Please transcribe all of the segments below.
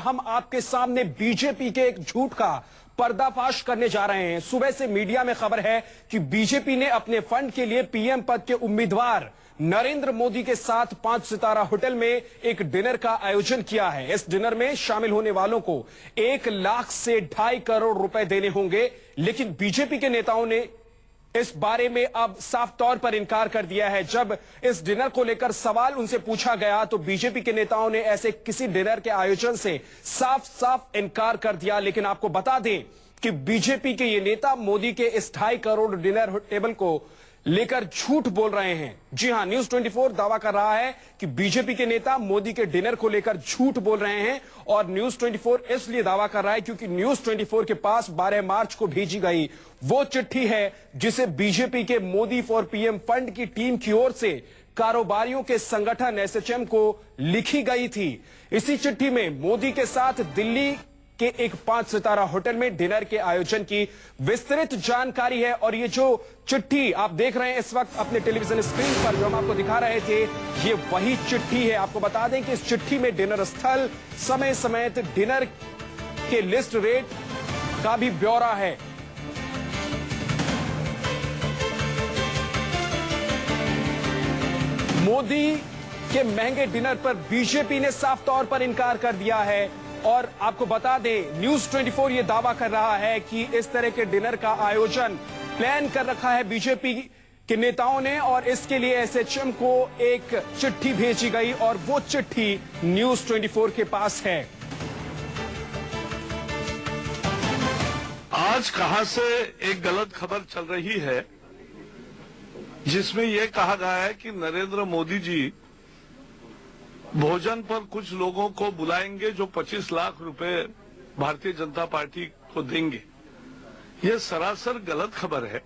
हम आपके सामने बीजेपी के एक झूठ का पर्दाफाश करने जा रहे हैं। सुबह से मीडिया में खबर है कि बीजेपी ने अपने फंड के लिए पीएम पद के उम्मीदवार नरेंद्र मोदी के साथ 5 सितारा होटल में एक डिनर का आयोजन किया है। इस डिनर में शामिल होने वालों को 1 लाख से 2.5 करोड़ रुपए देने होंगे, लेकिन बीजेपी के नेताओं ने इस बारे में अब साफ तौर पर इनकार कर दिया है। जब इस डिनर को लेकर सवाल उनसे पूछा गया तो बीजेपी के नेताओं ने ऐसे किसी डिनर के आयोजन से साफ साफ इनकार कर दिया। लेकिन आपको बता दें कि बीजेपी के ये नेता मोदी के इस 2.5 करोड़ डिनर टेबल को लेकर झूठ बोल रहे हैं। जी हां, न्यूज 24 दावा कर रहा है कि बीजेपी के नेता मोदी के डिनर को लेकर झूठ बोल रहे हैं। और न्यूज 24 इसलिए दावा कर रहा है क्योंकि न्यूज 24 के पास 12 मार्च को भेजी गई वो चिट्ठी है जिसे बीजेपी के मोदी फॉर पीएम फंड की टीम की ओर से कारोबारियों के संगठन एसएचएम को लिखी गई थी। इसी चिट्ठी में मोदी के साथ दिल्ली के एक 5 सितारा होटल में डिनर के आयोजन की विस्तृत जानकारी है। और ये जो चिट्ठी आप देख रहे हैं इस वक्त अपने टेलीविजन स्क्रीन पर, जो हम आपको दिखा रहे थे, ये वही चिट्ठी है। आपको बता दें कि इस चिट्ठी में डिनर स्थल, समय समेत डिनर के लिस्ट, रेट का भी ब्यौरा है। मोदी के महंगे डिनर पर बीजेपी ने साफ तौर पर इनकार कर दिया है। और आपको बता दें, न्यूज 24 ये दावा कर रहा है कि इस तरह के डिनर का आयोजन प्लान कर रखा है बीजेपी के नेताओं ने, और इसके लिए एसएचएम को एक चिट्ठी भेजी गई और वो चिट्ठी न्यूज 24 के पास है। आज कहां से एक गलत खबर चल रही है जिसमें यह कहा गया है कि नरेंद्र मोदी जी भोजन पर कुछ लोगों को बुलाएंगे जो 25 लाख रुपए भारतीय जनता पार्टी को देंगे। यह सरासर गलत खबर है।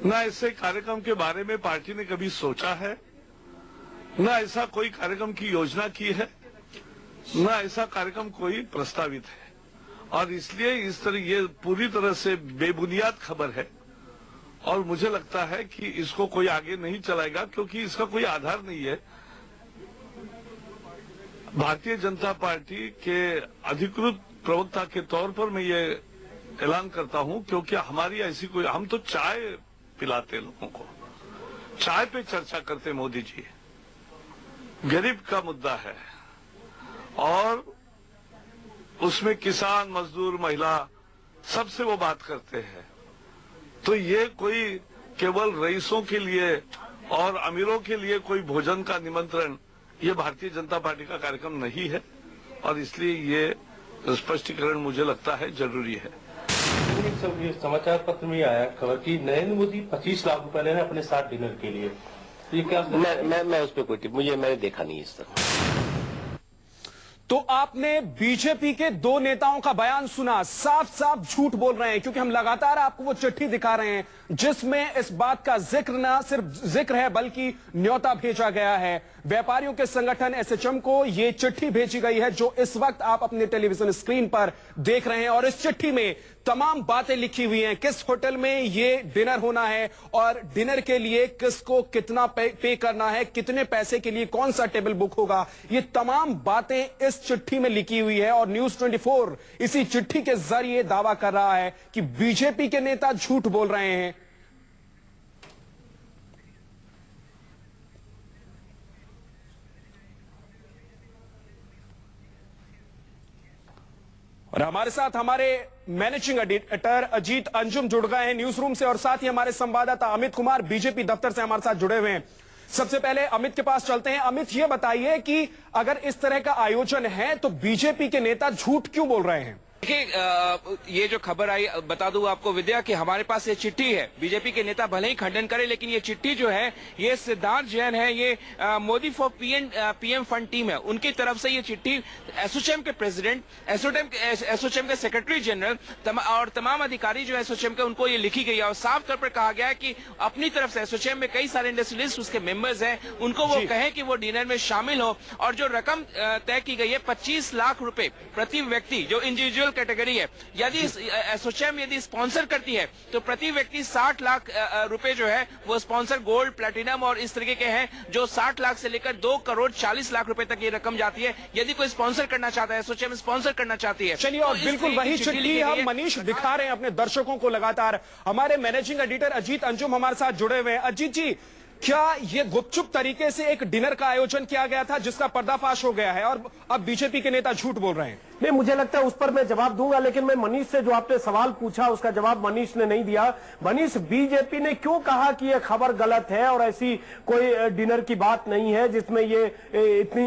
न ऐसे कार्यक्रम के बारे में पार्टी ने कभी सोचा है, न ऐसा कोई कार्यक्रम की योजना की है, न ऐसा कार्यक्रम कोई प्रस्तावित है। और इसलिए इस तरह ये पूरी तरह से बेबुनियाद खबर है और मुझे लगता है कि इसको कोई आगे नहीं चलाएगा क्योंकि इसका कोई आधार नहीं है। भारतीय जनता पार्टी के अधिकृत प्रवक्ता के तौर पर मैं ये ऐलान करता हूं क्योंकि हमारी ऐसी कोई, हम तो चाय पिलाते लोगों को, चाय पे चर्चा करते मोदी जी। गरीब का मुद्दा है और उसमें किसान, मजदूर, महिला सबसे वो बात करते हैं। तो ये कोई केवल रईसों के लिए और अमीरों के लिए कोई भोजन का निमंत्रण, ये भारतीय जनता पार्टी का कार्यक्रम नहीं है और इसलिए ये स्पष्टीकरण मुझे लगता है जरूरी है। ये समाचार पत्र में आया खबर कि नरेंद्र मोदी 25 लाख रुपए ले रहे हैं अपने साथ डिनर के लिए। ये क्या? मैं उस पर कोई टिप्पणी, मैंने देखा नहीं इस तरह। तो आपने बीजेपी के 2 नेताओं का बयान सुना, साफ साफ झूठ बोल रहे हैं क्योंकि हम लगातार आपको वो चिट्ठी दिखा रहे हैं जिसमें इस बात का जिक्र ना सिर्फ जिक्र है बल्कि न्योता भेजा गया है। व्यापारियों के संगठन एसएचएम को ये चिट्ठी भेजी गई है जो इस वक्त आप अपने टेलीविजन स्क्रीन पर देख रहे हैं। और इस चिट्ठी में तमाम बातें लिखी हुई हैं, किस होटल में ये डिनर होना है और डिनर के लिए किसको कितना पे करना है, कितने पैसे के लिए कौन सा टेबल बुक होगा, ये तमाम बातें इस चिट्ठी में लिखी हुई है। और न्यूज 24 इसी चिट्ठी के जरिए दावा कर रहा है कि बीजेपी के नेता झूठ बोल रहे हैं। और हमारे साथ हमारे मैनेजिंग एडिटर अजीत अंजुम जुड़ गए हैं न्यूज रूम से, और साथ ही हमारे संवाददाता अमित कुमार बीजेपी दफ्तर से हमारे साथ जुड़े हुए हैं। सबसे पहले अमित के पास चलते हैं। अमित, ये बताइए कि अगर इस तरह का आयोजन है तो बीजेपी के नेता झूठ क्यों बोल रहे हैं? देखिए, ये जो खबर आई, बता दूं आपको विद्या कि हमारे पास ये चिट्ठी है। बीजेपी के नेता भले ही खंडन करें लेकिन ये चिट्ठी जो है ये सिद्धार्थ जैन है, ये Modi for PM fund team है, उनकी तरफ से ये चिट्ठी एसोचैम के प्रेसिडेंट, एसोचैम के सेक्रेटरी जनरल और तमाम अधिकारी जो एसोचैम के, उनको ये लिखी गई है। और साफ तौर पर कहा गया है कि अपनी तरफ से एसोचैम में कई सारे इंडस्ट्रियलिस्ट उसके मेंबर्स हैं, उनको वो कहें कि वो डिनर में शामिल हो। और जो रकम तय की गई है 25 लाख रुपए प्रति व्यक्ति, जो इंडिविजुअल कैटेगरी है। यदि एसोचैम यदि स्पॉन्सर करती है तो प्रति व्यक्ति 60 लाख रुपए जो है वो स्पॉन्सर गोल्ड, प्लैटिनम और इस तरीके के हैं, जो 60 लाख से लेकर 2 करोड़ 40 लाख रुपए तक ये रकम जाती है यदि कोई स्पॉन्सर करना चाहता है, एसोचैम स्पॉन्सर करना चाहती है। चलिए, और बिल्कुल वही चिट्ठी हम मनीष दिखा रहे हैं अपने दर्शकों को लगातार। हमारे मैनेजिंग एडिटर अजीत अंजुम हमारे साथ जुड़े हुए हैं। अजीत जी, क्या ये गुपचुप तरीके से एक डिनर का आयोजन किया गया था जिसका पर्दाफाश हो गया है और अब बीजेपी के नेता झूठ बोल रहे हैं? नहीं, मुझे लगता है उस पर मैं जवाब दूंगा, लेकिन मैं मनीष से जो आपने सवाल पूछा उसका जवाब मनीष ने नहीं दिया। मनीष, बीजेपी ने क्यों कहा कि यह खबर गलत है और ऐसी कोई डिनर की बात नहीं है जिसमें ये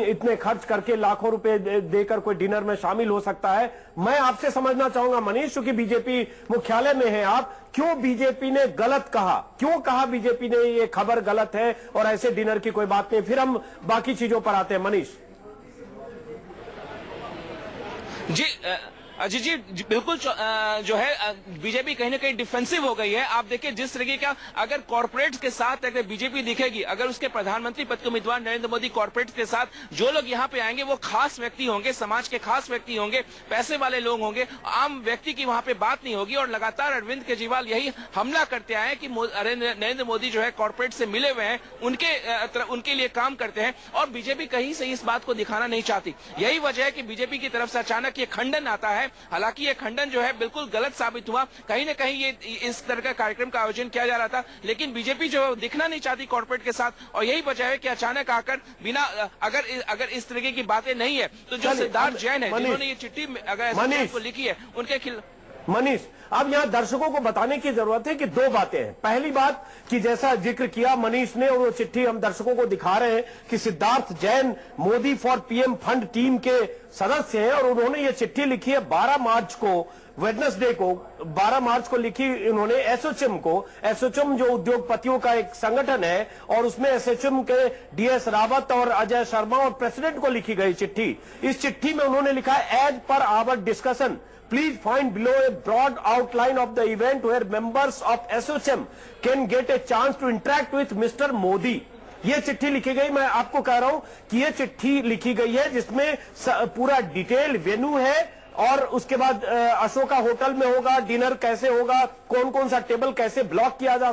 इतने खर्च करके लाखों रुपए देकर कोई डिनर में शामिल हो सकता है? मैं आपसे समझना चाहूंगा मनीष, क्योंकि बीजेपी मुख्यालय में है आप, क्यों बीजेपी ने गलत कहा, क्यों कहा बीजेपी ने ये खबर गलत है और ऐसे डिनर की कोई बात नहीं? फिर हम बाकी चीजों पर आते हैं। मनीष जी, अजीत जी बिल्कुल जो है बीजेपी कहीं ना कहीं डिफेंसिव हो गई है। आप देखिए जिस तरीके का अगर कॉर्पोरेट्स के साथ अगर बीजेपी दिखेगी, अगर उसके प्रधानमंत्री पद के उम्मीदवार नरेंद्र मोदी कॉर्पोरेट्स के साथ जो लोग यहाँ पे आएंगे वो खास व्यक्ति होंगे, समाज के खास व्यक्ति होंगे, पैसे वाले लोग होंगे, आम व्यक्ति की वहां पे बात नहीं होगी। और लगातार अरविंद केजरीवाल यही हमला करते आए कि नरेंद्र मोदी जो है कॉर्पोरेट से मिले हुए हैं, उनके लिए काम करते हैं और बीजेपी कहीं से इस बात को दिखाना नहीं चाहती। यही वजह है कि बीजेपी की तरफ से अचानक ये खंडन आता है। हालांकि ये खंडन जो है बिल्कुल गलत साबित हुआ, कहीं ना कहीं ये इस तरह का कार्यक्रम का आयोजन किया जा रहा था, लेकिन बीजेपी जो दिखना नहीं चाहती कॉर्पोरेट के साथ, और यही वजह है कि अचानक आकर बिना अगर इस तरीके की बातें नहीं है तो जो सिद्धार्थ जैन है जिन्होंने ये चिट्ठी अगर को लिखी है उनके खिलाफ। मनीष, अब यहाँ दर्शकों को बताने की जरूरत है कि दो बातें हैं। पहली बात कि जैसा जिक्र किया मनीष ने, और वो चिट्ठी हम दर्शकों को दिखा रहे हैं कि Siddharth Jain Modi for PM fund team के सदस्य हैं और उन्होंने ये चिट्ठी लिखी है 12 मार्च को, वेडनेसडे को 12 मार्च को लिखी इन्होंने एसोचैम को। एसोचैम जो उद्योगपतियों का एक संगठन है और उसमें एसोचैम के डीएस रावत और अजय शर्मा और प्रेसिडेंट को लिखी गई चिट्ठी। इस चिट्ठी में उन्होंने लिखा है, as per our discussion please find below a broad outline of the event where members of ASSOCHAM can get a chance to interact with Mr. Modi। ये चिट्ठी लिखी गई, मैं आपको कह रहा हूं कि ये चिट्ठी लिखी गई है जिसमें पूरा डिटेल वेन्यू है और उसके बाद अशोका होटल में होगा, डिनर कैसे होगा, कौन कौन सा टेबल कैसे ब्लॉक किया जा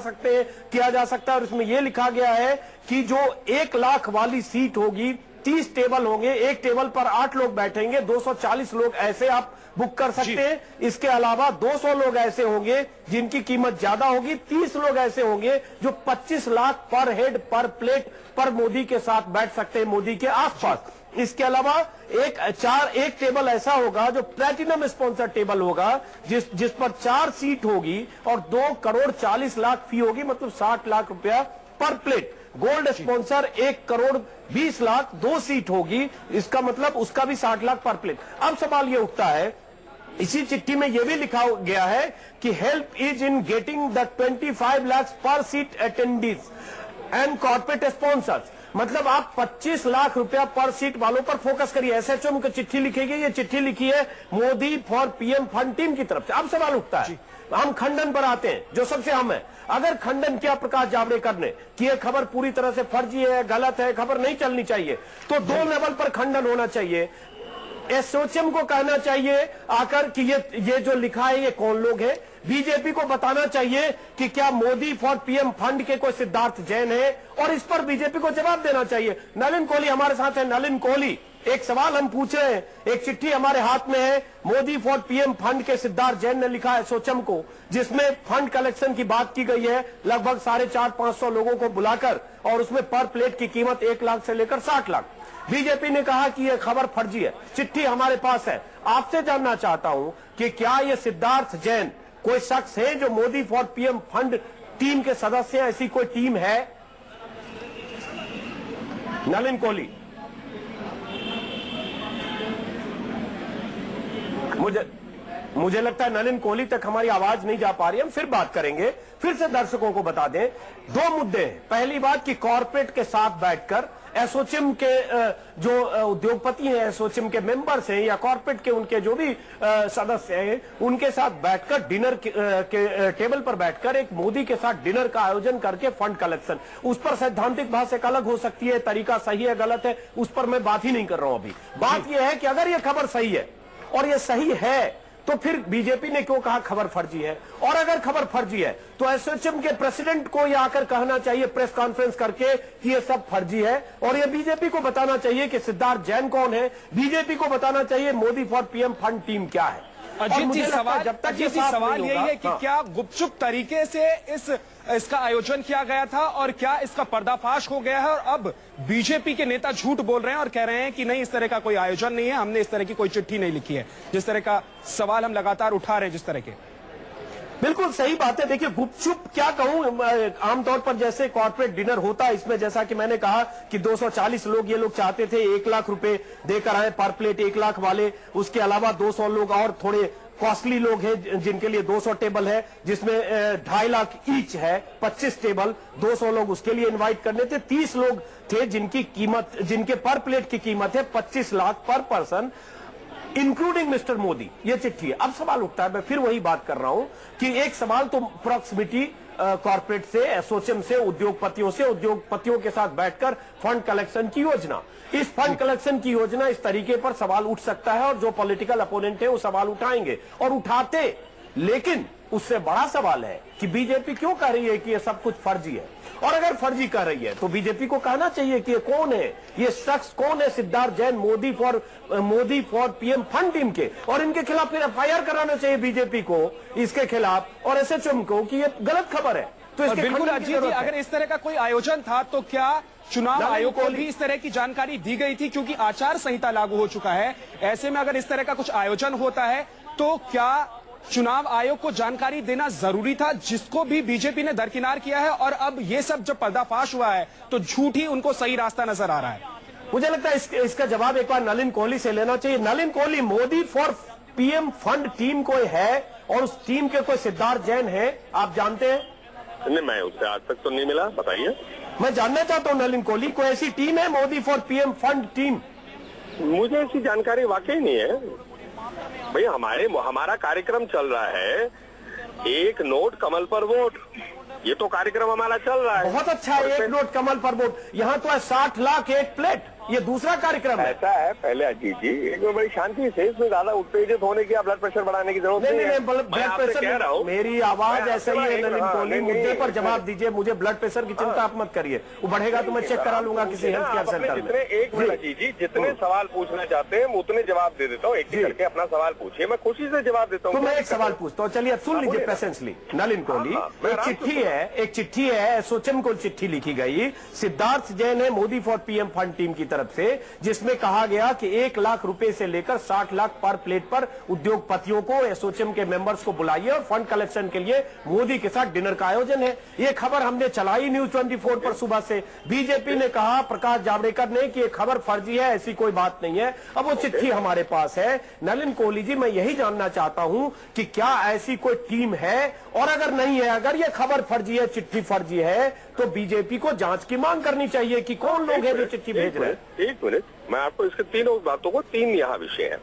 सकता है और इसमें यह लिखा गया है कि जो 1 लाख वाली सीट होगी, 30 टेबल होंगे, एक टेबल पर 8 लोग बैठेंगे, 240 लोग ऐसे आप बुक कर सकते हैं। इसके अलावा 200 लोग ऐसे होंगे जिनकी कीमत ज्यादा होगी, 30 लोग ऐसे होंगे जो 25 लाख पर हेड पर प्लेट पर मोदी के साथ बैठ सकते हैं, मोदी के आसपास। इसके अलावा एक टेबल ऐसा होगा जो प्लैटिनम स्पॉन्सर टेबल होगा जिस पर 4 सीट होगी और 2 करोड़ 40 लाख फी होगी, मतलब 60 लाख रुपया पर plate. Gold sponsor 1 crore 20 lakh 2 seat होगी, इसका मतलब उसका भी 60 लाख पर प्लेट। अब सवाल यह उठता है, इसी चिट्ठी में यह भी लिखा गया है कि help is in getting the 25 lakh per seat attendees and corporate sponsors, मतलब आप 25 लाख रुपया पर सीट वालों पर फोकस करिए। एसएचओ को चिट्ठी लिखेगी, ये चिट्ठी लिखी है Modi for PM fund team की तरफ से। अब सवाल उठता है, हम खंडन पर आते हैं जो सबसे अहम है। अगर खंडन किया प्रकाश जावड़ेकर ने कि यह खबर पूरी तरह से फर्जी है, गलत है, खबर नहीं चलनी चाहिए, तो 2 लेवल पर खंडन होना चाहिए। एसोचैम को कहना चाहिए आकर कि ये जो लिखा है ये कौन लोग हैं। बीजेपी को बताना चाहिए कि क्या मोदी फॉर पीएम फंड के कोई सिद्धार्थ जैन है, और इस पर बीजेपी को जवाब देना चाहिए। नलिन कोहली हमारे साथ है। नलिन कोहली, एक सवाल हम पूछ रहे हैं, एक चिट्ठी हमारे हाथ में है, मोदी फॉर पीएम फंड के सिद्धार्थ जैन ने लिखा है एसोचैम को, जिसमें फंड कलेक्शन की बात की गई है लगभग 450-500 लोगों को बुलाकर, और उसमें पर प्लेट की कीमत 1 लाख से लेकर 60 लाख। बीजेपी ने कहा कि यह खबर फर्जी है। चिट्ठी हमारे पास है। आपसे जानना चाहता हूं कि क्या यह सिद्धार्थ जैन कोई शख्स है जो Modi for PM fund team के सदस्य हैं? ऐसी कोई टीम है? नलिन कोहली, मुझे लगता है नलिन कोहली तक हमारी आवाज नहीं जा पा रही है। हम फिर बात करेंगे, फिर से दर्शकों को बता दें 2 मुद्दे। पहली बात कि कॉर्पोरेट के साथ बैठकर एसोचैम के जो उद्योगपति हैं, एसोचैम के मेंबर्स हैं या कॉर्पोरेट के उनके जो भी सदस्य हैं, उनके साथ बैठकर डिनर के टेबल पर बैठकर एक मोदी के साथ डिनर का आयोजन करके फंड कलेक्शन, उस पर सैद्धांतिक बहस एक अलग हो सकती है, तरीका सही है गलत है उस पर मैं बात ही नहीं कर रहा हूं। अभी बात यह है कि अगर यह खबर सही है और यह सही है तो फिर बीजेपी ने क्यों कहा खबर फर्जी है? और अगर खबर फर्जी है तो एसोचैम के प्रेसिडेंट को यह आकर कहना चाहिए प्रेस कॉन्फ्रेंस करके कि ये सब फर्जी है, और ये बीजेपी को बताना चाहिए कि सिद्धार्थ जैन कौन है, बीजेपी को बताना चाहिए Modi for PM fund team क्या है। अजीत जी, सवाल यही है कि हाँ। क्या गुपचुप तरीके से इसका आयोजन किया गया था और क्या इसका पर्दाफाश हो गया है, और अब बीजेपी के नेता झूठ बोल रहे हैं और कह रहे हैं कि नहीं, इस तरह का कोई आयोजन नहीं है, हमने इस तरह की कोई चिट्ठी नहीं लिखी है, जिस तरह का सवाल हम लगातार उठा रहे हैं जिस तरह के। बिल्कुल सही बात है। देखिए, गुपचुप क्या कहूं, आमतौर पर जैसे कॉर्पोरेट डिनर होता है, इसमें जैसा कि मैंने कहा कि 240 लोग, ये लोग चाहते थे 1 लाख रुपए देकर आए पर प्लेट, 1 लाख वाले, उसके अलावा 200 लोग और थोड़े कॉस्टली लोग हैं जिनके लिए 200 टेबल है, जिसमें 2.5 लाख ईच है, 25 टेबल, 200 लोग उसके लिए इनवाइट करने थे। 30 लोग थे जिनके पर प्लेट की कीमत है 25 लाख पर पर्सन, इंक्लूडिंग मिस्टर मोदी। ये चिट्ठी है। अब सवाल उठता है, मैं फिर वही बात कर रहा हूं कि एक सवाल तो प्रॉक्सिमिटी कॉर्पोरेट से, एसोचैम से, उद्योगपतियों के साथ बैठकर फंड कलेक्शन की योजना, इस फंड कलेक्शन की योजना, इस तरीके पर सवाल उठ सकता है और जो पॉलिटिकल अपोनेंट है वो सवाल उठाएंगे और उठाते। लेकिन उससे बड़ा सवाल है कि बीजेपी क्यों कह रही है कि ये सब कुछ फर्जी है, और अगर फर्जी कह रही है तो बीजेपी को कहना चाहिए कि ये कौन है, ये शख्स कौन है, Siddharth Jain, Modi for PM fund team के, और इनके खिलाफ फिर एफआईआर कराना चाहिए बीजेपी को इसके खिलाफ और एसोचैम को कि ये गलत खबर है। तो इसके बिल्कुल अजीत जी, अगर इस तरह का कोई आयोजन था तो क्या चुनाव आयोग को भी इस तरह की जानकारी दी गई थी, क्योंकि आचार संहिता लागू हो चुका है, ऐसे में अगर इस तरह का कुछ आयोजन होता है तो क्या चुनाव आयोग को जानकारी देना जरूरी था, जिसको भी बीजेपी ने दरकिनार किया है, और अब ये सब जब पर्दाफाश हुआ है तो झूठ ही उनको सही रास्ता नजर आ रहा है। मुझे लगता है इसका जवाब एक बार नलिन कोहली से लेना चाहिए। Nalin Kohli, Modi for PM fund team कोई है और उस टीम के कोई सिद्धार्थ जैन है, आप जानते हैं? नहीं, मैं उससे आज तक तो नहीं मिला, बताइए। मैं जानना चाहता हूं नलिन कोहली, कोई ऐसी टीम है Modi for PM fund team? मुझे ऐसी जानकारी वाकई नहीं है भाई। हमारा कार्यक्रम चल रहा है, एक नोट कमल पर वोट, ये तो कार्यक्रम हमारा चल रहा है। बहुत अच्छा है, 1 नोट कमल पर वोट। यहाँ तो है 60 लाख 1 प्लेट, ये दूसरा कार्यक्रम है। ऐसा है, पहले अजीत जी एक बार बड़ी शांति से, इसमें ज्यादा उत्तेजित होने की, ब्लड प्रेशर बढ़ाने की जरूरत नहीं है। ब्लड प्रेशर कह रहा हूँ, मेरी आवाज ऐसे ही है नलिन कोहली, मुद्दे पर जवाब दीजिए। मुझे ब्लड प्रेशर की चिंता आप मत करिए, वो बढ़ेगा तो मैं चेक करा लूंगा किसी हेल्थ केयर सेंटर में। जितने एक मिनट अजीत जी, जितने सवाल पूछना चाहते हैं उतने जवाब दे देता हूँ, एक करके अपना सवाल पूछिए, मैं खुशी से जवाब देता हूँ। तो मैं एक सवाल पूछता हूँ, चलिए सुन लीजिए पेशेंसली। नलिन कोहली, एक चिट्ठी है, एसोचैम को चिट्ठी लिखी गई, सिद्धार्थ जैन है Modi for PM fund team की तरफ से, जिसमें कहा गया कि 1 लाख रुपए से लेकर 60 लाख पर प्लेट पर उद्योगपतियों को, एसोचैम के मेंबर्स को बुलाइए और फंड कलेक्शन के लिए मोदी के साथ डिनर का आयोजन है। ये खबर हमने चलाई न्यूज 24 पर सुबह से। बीजेपी ने कहा, प्रकाश जावड़ेकर ने, कि ये खबर फर्जी है, ऐसी कोई बात नहीं है। अब वो चिट्ठी हमारे पास है। नलिन कोहली जी, मैं यही जानना चाहता हूं कि क्या ऐसी कोई टीम है, और अगर नहीं है, अगर ये खबर फर्जी है, चिट्ठी फर्जी है, तो बीजेपी को जांच की मांग करनी चाहिए कि कौन लोग हैं जो चिट्ठी भेज रहे हैं। एक मिनट, मैं आपको इसके तीनों बातों को, 3 यहाँ विषय है।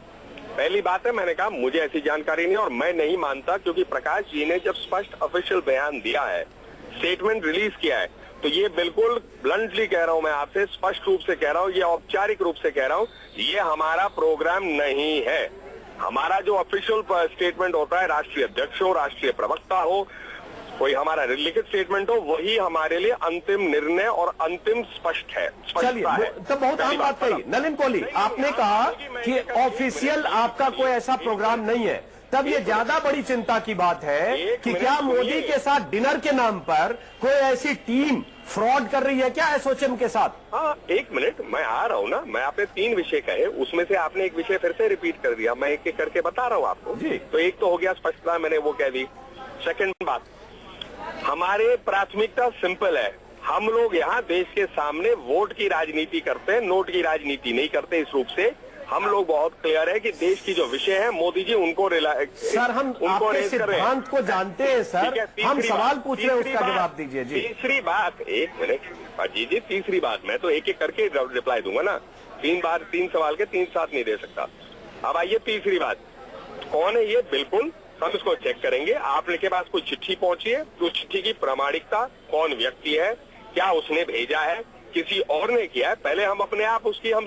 पहली बात है, मैंने कहा मुझे ऐसी जानकारी नहीं और मैं नहीं मानता, क्योंकि प्रकाश जी ने जब स्पष्ट ऑफिशियल बयान दिया है, स्टेटमेंट रिलीज किया है, तो ये बिल्कुल ब्लंटली कह रहा हूं, मैं आपसे स्पष्ट रूप से कह रहा हूं, ये औपचारिक रूप से कह रहा हूं, ये हमारा प्रोग्राम नहीं है। हमारा जो ऑफिशियल स्टेटमेंट होता है, राष्ट्रीय अध्यक्ष हो, राष्ट्रीय प्रवक्ता हो, कोई हमारा लिखित स्टेटमेंट हो, वही हमारे लिए अंतिम निर्णय और अंतिम स्पष्ट है। चलिए, तो बहुत आम बात कही नलिन कोहली, आपने कहा कि ऑफिशियल आपका कोई ऐसा प्रोग्राम नहीं है, तब ये ज्यादा बड़ी चिंता की बात है कि क्या मोदी के साथ डिनर के नाम पर कोई ऐसी टीम फ्रॉड कर रही है क्या एसोचैम के साथ? हाँ, एक मिनट, मैं आ रहा हूँ ना। मैं आपने 3 विषय कहे, उसमें से आपने एक विषय फिर से रिपीट कर दिया, मैं एक एक करके बता रहा हूँ आपको। तो एक तो हो गया स्पष्टता, मैंने वो कह दी। सेकंड बात, हमारे प्राथमिकता सिंपल है, हम लोग यहाँ देश के सामने वोट की राजनीति करते हैं, नोट की राजनीति नहीं करते। इस रूप से हम लोग बहुत क्लियर है कि देश की जो विषय है, मोदी जी उनको सर, हम आपके सिद्धांत को जानते हैं सर, हम सवाल पूछ रहे हैं, उसका जवाब दीजिए जी। तीसरी बात, एक मिनट अजीत जी, तीसरी बात, मैं तो एक एक करके रिप्लाई दूंगा ना, 3 सवाल के 3 साथ नहीं दे सकता। अब आइए तीसरी बात, कौन है ये? बिल्कुल हम इसको चेक करेंगे। आपने के पास कोई चिट्ठी पहुंची है, तो चिट्ठी की प्रामाणिकता, कौन व्यक्ति है, क्या उसने भेजा है, किसी और ने किया है, पहले हम अपने आप उसकी हम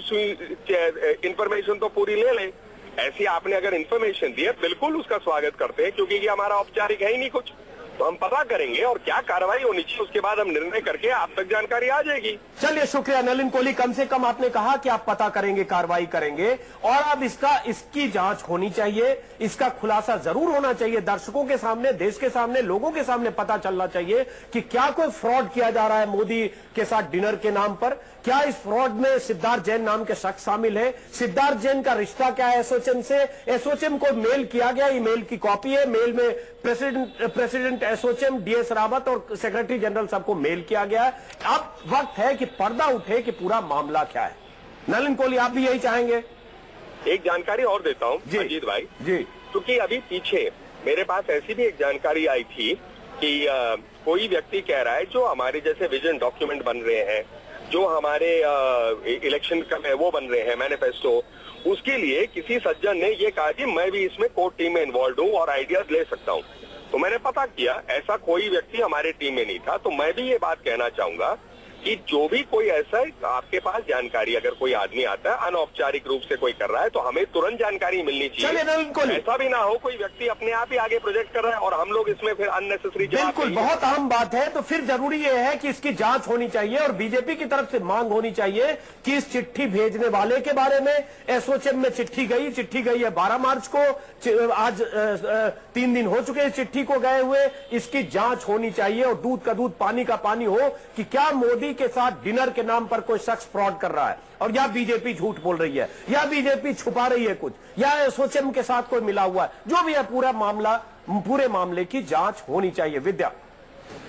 इंफॉर्मेशन तो पूरी ले लें। ऐसी आपने अगर इन्फॉर्मेशन दी है बिल्कुल उसका स्वागत करते हैं, क्योंकि ये हमारा औपचारिक है ही नहीं कुछ। तो हम पता करेंगे और क्या कार्रवाई होनी चाहिए उसके बाद हम निर्णय करके आप तक जानकारी आ जाएगी। चलिए शुक्रिया नलिन कोहली, कम से कम आपने कहा कि आप पता करेंगे, कार्रवाई करेंगे और अब इसकी जांच होनी चाहिए, इसका खुलासा जरूर होना चाहिए। दर्शकों के सामने, देश के सामने, लोगों के सामने पता चलना चाहिए कि क्या कोई फ्रॉड किया जा रहा है मोदी के साथ डिनर के नाम पर। क्या इस फ्रॉड में सिद्धार्थ जैन नाम के शख्स शामिल है? सिद्धार्थ जैन का रिश्ता क्या है एसोचैम से? एसोचैम को मेल किया गया, ईमेल की कॉपी है, मेल में प्रेसिडेंट एसोचैम डीएस रावत और सेक्रेटरी जनरल सबको मेल किया गया है। अब वक्त है कि पर्दा उठे कि पूरा मामला क्या है। नलिन कोहली, आप भी यही चाहेंगे? एक जानकारी और देता हूँ अजीत भाई जी, क्योंकि अभी पीछे मेरे पास ऐसी भी एक जानकारी आई थी कि कोई व्यक्ति कह रहा है जो हमारे जैसे विजन डॉक्यूमेंट बन रहे हैं, जो हमारे इलेक्शन का वो बन रहे हैं मैनिफेस्टो, उसके लिए किसी सज्जन ने ये कहा कि मैं भी इसमें कोर टीम में इन्वॉल्व हूँ और आइडियाज ले सकता हूँ। तो मैंने पता किया, ऐसा कोई व्यक्ति हमारे टीम में नहीं था। तो मैं भी ये बात कहना चाहूंगा कि जो भी कोई ऐसा आपके पास जानकारी, अगर कोई आदमी आता है अनौपचारिक रूप से कोई कर रहा है तो हमें तुरंत जानकारी मिलनी चाहिए। ऐसा भी ना हो कोई व्यक्ति अपने आप ही आगे प्रोजेक्ट कर रहा है और हम लोग इसमें फिर अननेसेसरी। बिल्कुल, बहुत अहम बात है। तो फिर जरूरी यह है कि इसकी जांच होनी चाहिए और बीजेपी की तरफ से मांग होनी चाहिए कि इस चिट्ठी भेजने वाले के बारे में, एसोचैम में चिट्ठी गई है 12 मार्च को, आज 3 दिन हो चुके इस चिट्ठी को गए हुए, इसकी जांच होनी चाहिए और दूध का दूध पानी का पानी हो कि क्या मोदी के साथ डिनर के नाम पर कोई शख्स फ्रॉड कर रहा है और या बीजेपी झूठ बोल रही है या बीजेपी छुपा रही है कुछ, या एसोचैम के साथ कोई मिला हुआ है। जो भी है पूरे मामले की जांच होनी चाहिए। विद्या,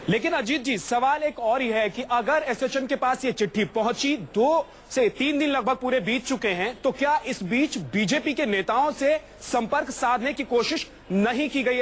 लेकिन अजीत जी, सवाल एक और ही है कि अगर एसोचैम के पास ये चिट्ठी पहुंची, 2 से 3 दिन लगभग पूरे बीत चुके हैं, तो क्या इस बीच बीजेपी के नेताओं से संपर्क साधने की कोशिश नहीं की गई है?